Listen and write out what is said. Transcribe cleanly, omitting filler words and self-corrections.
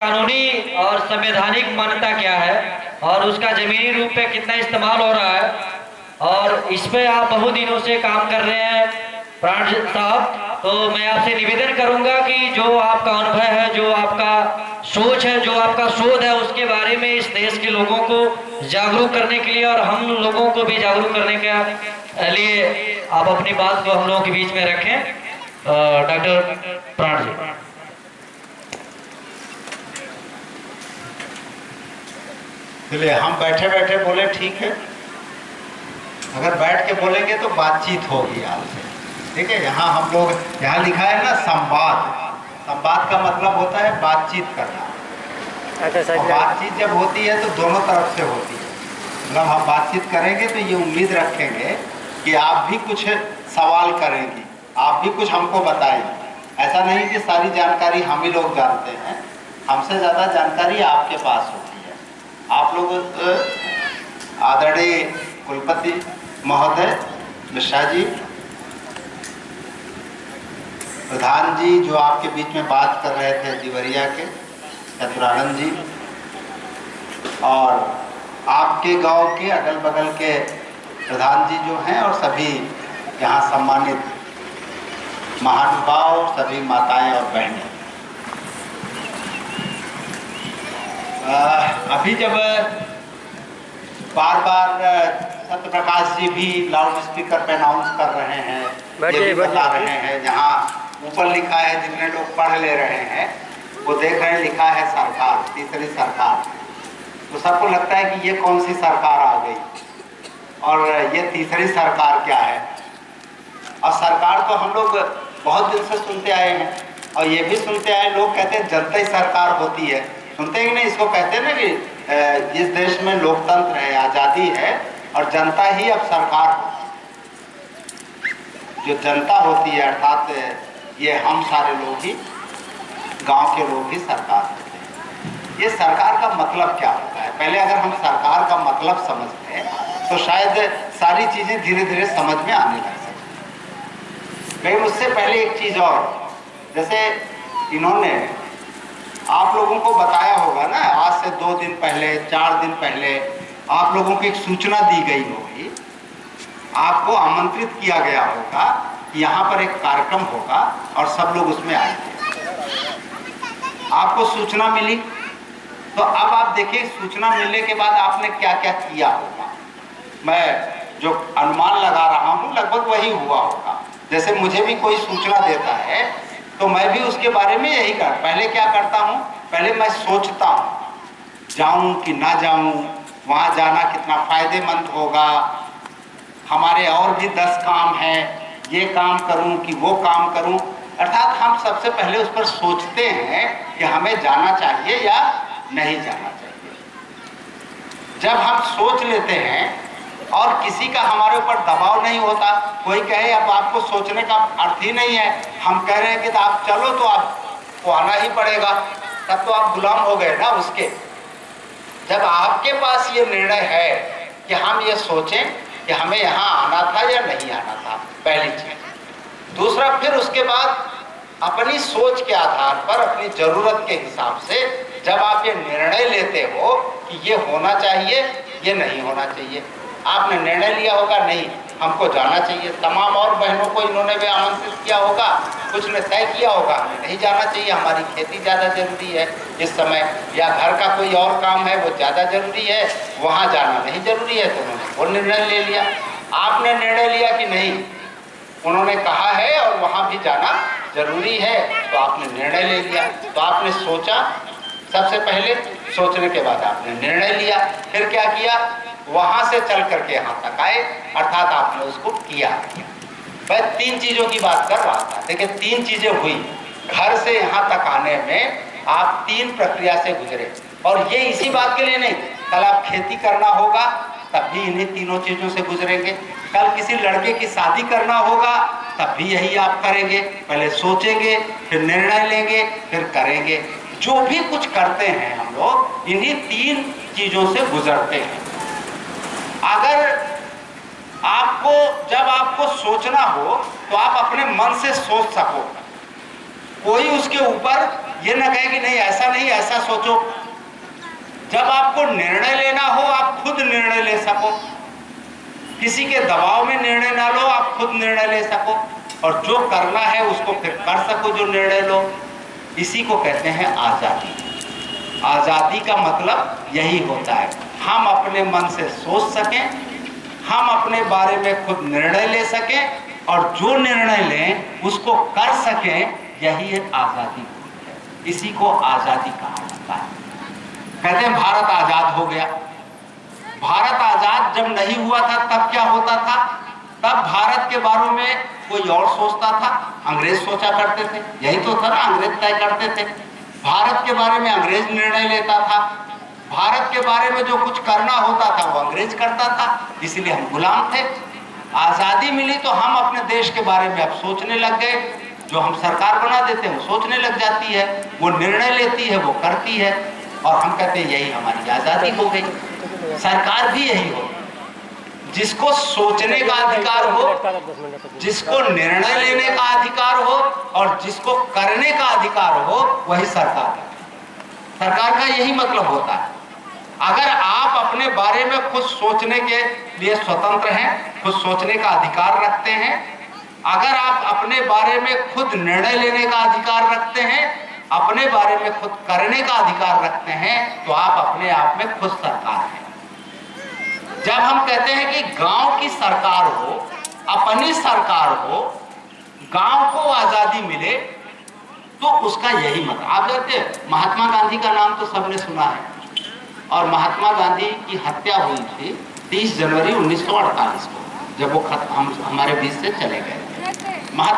कानूनी और संवैधानिक मान्यता क्या है और उसका जमीनी रूप पे कितना इस्तेमाल हो रहा है और इस पे आप बहुत दिनों से काम कर रहे हैं प्राण साहब। तो मैं आपसे निवेदन करूंगा कि जो आपका अनुभव है, जो आपका सोच है, जो आपका शोध है, उसके बारे में इस देश के लोगों को जागरूक करने के लिए और हम लोगों को भी जागरूक करने के लिए आप अपनी बात को हम लोगों के बीच में रखें। डॉक्टर प्राण जी। चलिए, हम बैठे बैठे बोले ठीक है। अगर बैठ के बोलेंगे तो बातचीत होगी आपसे, ठीक है। यहाँ हम लोग, यहाँ लिखा है ना संवाद। संवाद का मतलब होता है बातचीत करना। और बातचीत जब होती है तो दोनों तरफ से होती है। मतलब हम बातचीत करेंगे तो ये उम्मीद रखेंगे कि आप भी कुछ सवाल करेंगी, आप भी कुछ हमको बताएंगे। ऐसा नहीं कि सारी जानकारी हम ही लोग जानते हैं, हमसे ज़्यादा जानकारी आपके पास होती है। आप लोग आदरणीय कुलपति महोदय मिश्रा जी, प्रधान जी जो आपके बीच में बात कर रहे थे देवरिया के चतुरानंद जी, और आपके गांव के अगल बगल के प्रधान जी जो हैं, और सभी यहाँ सम्मानित महानुभाव, सभी माताएं और बहनें। अभी जब बार बार सत्य प्रकाश जी भी लाउड स्पीकर पे अनाउंस कर रहे हैं, ये भी बता रहे हैं, जहाँ ऊपर लिखा है, जितने लोग पढ़ ले रहे हैं वो देख रहे हैं, लिखा है सरकार, तीसरी सरकार। तो सबको लगता है कि ये कौन सी सरकार आ गई और ये तीसरी सरकार क्या है। और सरकार तो हम लोग बहुत दिन से सुनते आए हैं, और ये भी सुनते आए, लोग कहते हैं जनता ही सरकार होती है। सुनते ही नहीं, इसको कहते हैं ना कि इस देश में लोकतंत्र है, आज़ादी है, और जनता ही अब सरकार होती है। जो जनता होती है अर्थात ये हम सारे लोग ही, गांव के लोग ही सरकार होते हैं। ये सरकार का मतलब क्या होता है, पहले अगर हम सरकार का मतलब समझते हैं तो शायद सारी चीज़ें धीरे धीरे समझ में आने लग सकती। लेकिन उससे पहले एक चीज़ और, जैसे इन्होंने आप लोगों को बताया होगा ना, आज से 2 दिन पहले, 4 दिन पहले आप लोगों को एक सूचना दी गई होगी, आपको आमंत्रित किया गया होगा कि यहाँ पर एक कार्यक्रम होगा और सब लोग उसमें आएंगे। आपको सूचना मिली, तो अब आप देखिए सूचना मिलने के बाद आपने क्या क्या किया होगा। मैं जो अनुमान लगा रहा हूँ लगभग वही हुआ होगा। जैसे मुझे भी कोई सूचना देता है तो मैं भी उसके बारे में यही कर, पहले क्या करता हूँ, पहले मैं सोचता हूँ जाऊँ कि ना जाऊँ, वहाँ जाना कितना फायदेमंद होगा, हमारे और भी 10 काम हैं, ये काम करूं कि वो काम करूं। अर्थात हम सबसे पहले उस पर सोचते हैं कि हमें जाना चाहिए या नहीं जाना चाहिए। जब हम सोच लेते हैं और किसी का हमारे ऊपर दबाव नहीं होता, कोई कहे अब आपको सोचने का अर्थ ही नहीं है, हम कह रहे हैं कि तो आप चलो, तो आपको आना ही पड़ेगा, तब तो आप गुलाम हो गए ना उसके। जब आपके पास ये निर्णय है कि हम ये सोचें कि हमें यहाँ आना था या नहीं आना था, पहली चीज। दूसरा, फिर उसके बाद अपनी सोच के आधार पर, अपनी जरूरत के हिसाब से जब आप ये निर्णय लेते हो कि ये होना चाहिए, ये नहीं होना चाहिए, आपने निर्णय लिया होगा नहीं हमको जाना चाहिए। तमाम और बहनों को इन्होंने भी आमंत्रित किया होगा, कुछ ने तय किया होगा हमें नहीं जाना चाहिए, हमारी खेती ज़्यादा जरूरी है इस समय, या घर का कोई और काम है वो ज़्यादा जरूरी है, वहाँ जाना नहीं जरूरी है, तो उन्होंने वो निर्णय ले लिया। आपने निर्णय लिया कि नहीं, उन्होंने कहा है और वहाँ भी जाना जरूरी है, तो आपने निर्णय ले लिया। तो आपने सोचा, सबसे पहले सोचने के बाद आपने निर्णय लिया, फिर क्या किया, वहां से चल करके यहाँ तक आए, अर्थात आपने उसको किया। मैं 3 चीजों की बात कर रहा था। देखिए 3 चीजें हुई, घर से यहाँ तक आने में आप 3 प्रक्रिया से गुजरे। और ये इसी बात के लिए नहीं, कल आप खेती करना होगा तब भी इन्हीं तीनों चीजों से गुजरेंगे, कल किसी लड़के की शादी करना होगा तब भी यही आप करेंगे, पहले सोचेंगे, फिर निर्णय लेंगे, फिर करेंगे। जो भी कुछ करते हैं हम लोग इन्हीं 3 चीजों से गुजरते हैं। अगर आपको, जब आपको सोचना हो तो आप अपने मन से सोच सको, कोई उसके ऊपर ये ना कहे कि नहीं ऐसा नहीं, ऐसा सोचो। जब आपको निर्णय लेना हो आप खुद निर्णय ले सको, किसी के दबाव में निर्णय ना लो, आप खुद निर्णय ले सको और जो करना है उसको फिर कर सको, जो निर्णय लो। इसी को कहते हैं आजादी। आजादी का मतलब यही होता है, हम अपने मन से सोच सकें, हम अपने बारे में खुद निर्णय ले सकें और जो निर्णय लें उसको कर सकें, यही है आजादी। इसी को आजादी कहा जाता है। कहते हैं भारत आजाद हो गया। भारत आजाद जब नहीं हुआ था तब क्या होता था? तब भारत के बारे में कोई और सोचता था, अंग्रेज सोचा करते थे। यही तो था ना, अंग्रेज तय करते थे। भारत के बारे में अंग्रेज निर्णय लेता था, भारत के बारे में जो कुछ करना होता था वो अंग्रेज करता था, इसलिए हम गुलाम थे। आजादी मिली तो हम अपने देश के बारे में अब सोचने लग गए। जो हम सरकार बना देते हैं वो सोचने लग जाती है, वो निर्णय लेती है, वो करती है और हम कहते हैं यही हमारी आजादी हो गई। सरकार भी यही हो, जिसको सोचने का अधिकार हो, जिसको निर्णय लेने का अधिकार हो और जिसको करने का अधिकार हो, वही सरकार है। सरकार का यही मतलब होता है। अगर आप अपने बारे में खुद सोचने के लिए स्वतंत्र हैं, खुद सोचने का अधिकार रखते हैं, अगर आप अपने बारे में खुद निर्णय लेने का अधिकार रखते हैं, अपने बारे में खुद करने का अधिकार रखते हैं, तो आप अपने आप में खुद सरकार हैं। जब हम कहते हैं कि गांव की सरकार हो, अपनी सरकार हो, गांव को आजादी मिले, तो उसका यही मतलब। आप जानते हैं महात्मा गांधी का नाम तो सबने सुना है, और महात्मा गांधी की हत्या हुई थी 30 जनवरी 1948 को, जब वो हमारे बीच से चले गए।